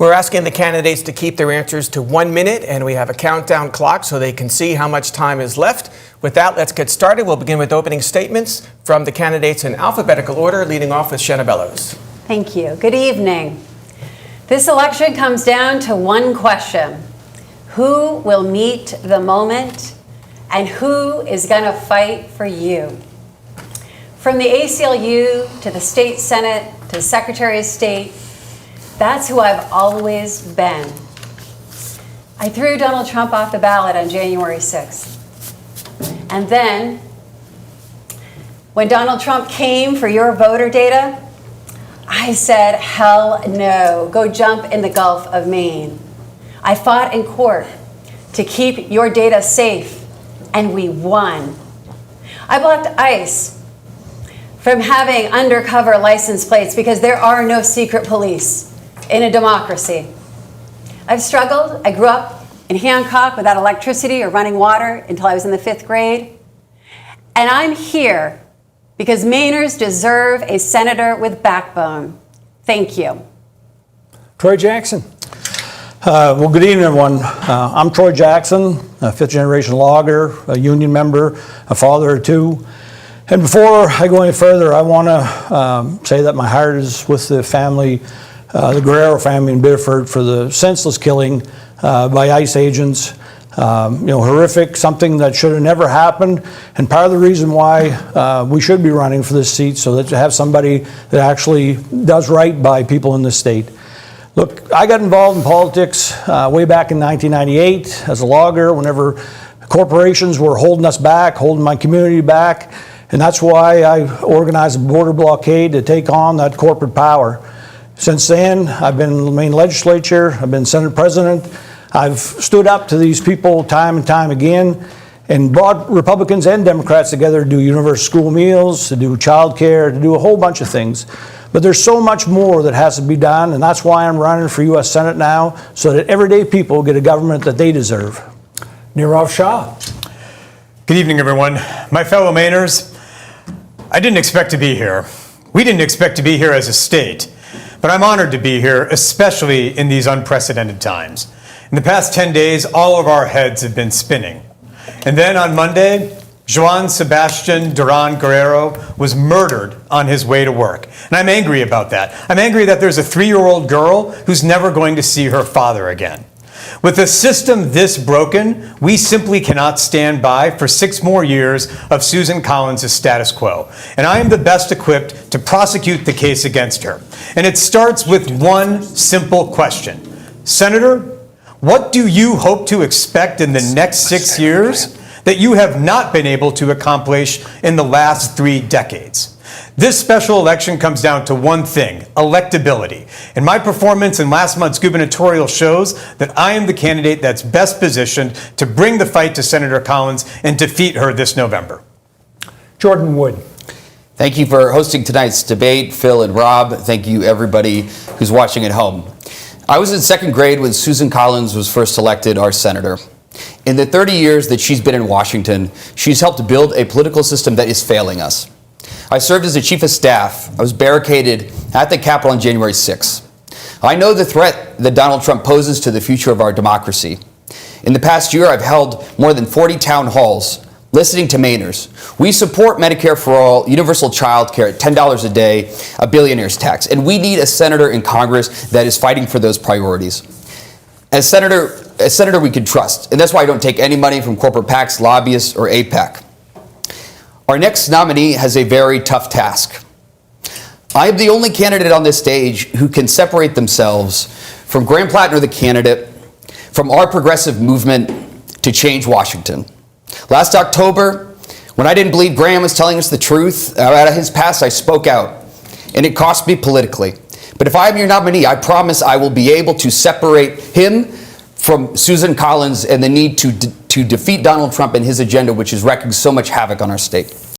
We're asking the candidates to keep their answers to 1 minute, and we have a countdown clock so they can see how much time is left. With that, let's get started. We'll begin with opening statements from the candidates in alphabetical order, leading off with Shenna Bellows. Thank you. Good evening. This election comes down to one question. Who will meet the moment, and who is going to fight for you? From the ACLU to the state senate to the Secretary of State, that's who I've always been. I threw Donald Trump off the ballot on January 6th. And then, when Donald Trump came for your voter data, I said, hell no, go jump in the Gulf of Maine. I fought in court to keep your data safe, and we won. I blocked ICE from having undercover license plates because there are no secret police in a democracy. I've struggled. I grew up in Hancock without electricity or running water until I was in the 5th grade. And I'm here because Mainers deserve a senator with backbone. Thank you. Troy Jackson. Well, good evening, everyone. I'm Troy Jackson, a fifth-generation logger, a union member, a father of two. And before I go any further, I want to say that my heart is with the family, the Guerrero family in Biddeford, for the senseless killing by ICE agents. Horrific, something that should have never happened. And part of the reason why we should be running for this seat, so that to have somebody that actually does right by people in this state. Look, I got involved in politics way back in 1998 as a logger, whenever corporations were holding us back, holding my community back. And that's why I organized a border blockade to take on that corporate power. Since then, I've been in the Maine legislature, I've been Senate president. I've stood up to these people time and time again and brought Republicans and Democrats together to do universal school meals, to do child care, to do a whole bunch of things. But there's so much more that has to be done, and that's why I'm running for U.S. Senate now, so that everyday people get a government that they deserve. Nirav, Shah. Good evening, everyone. My fellow Mainers, I didn't expect to be here. We didn't expect to be here as a state, but I'm honored to be here, especially in these unprecedented times. In the past 10 days, all of our heads have been spinning. And then on Monday, Juan Sebastian Duran Guerrero was murdered on his way to work. And I'm angry about that. I'm angry that there's a 3-year-old girl who's never going to see her father again. With a system this broken, we simply cannot stand by for 6 more years of Susan Collins' status quo. And I am the best equipped to prosecute the case against her. And it starts with one simple question. Senator, what do you hope to expect in the next 6 years that you have not been able to accomplish in the last 3 decades? This special election comes down to one thing, electability. And my performance in last month's gubernatorial shows that I am the candidate that's best positioned to bring the fight to Senator Collins and defeat her this November. Jordan Wood. Thank you for hosting tonight's debate, Phil and Rob. Thank you, everybody who's watching at home. I was in 2nd grade when Susan Collins was first elected our senator. In the 30 years that she's been in Washington, she's helped build a political system that is failing us. I served as the chief of staff. I was barricaded at the Capitol on January 6th. I know the threat that Donald Trump poses to the future of our democracy. In the past year, I've held more than 40 town halls, listening to Mainers. We support Medicare for all, universal child care at $10 a day, a billionaire's tax, and we need a senator in Congress that is fighting for those priorities. As senator we can trust, and that's why I don't take any money from corporate PACs, lobbyists, or AIPAC. Our next nominee has a very tough task. I am the only candidate on this stage who can separate themselves from Graham Plattner, the candidate, from our progressive movement to change Washington. Last October, when I didn't believe Graham was telling us the truth about his past, I spoke out, and it cost me politically. But if I'm your nominee, I promise I will be able to separate him from Susan Collins and the need to defeat Donald Trump and his agenda, which is wreaking so much havoc on our state.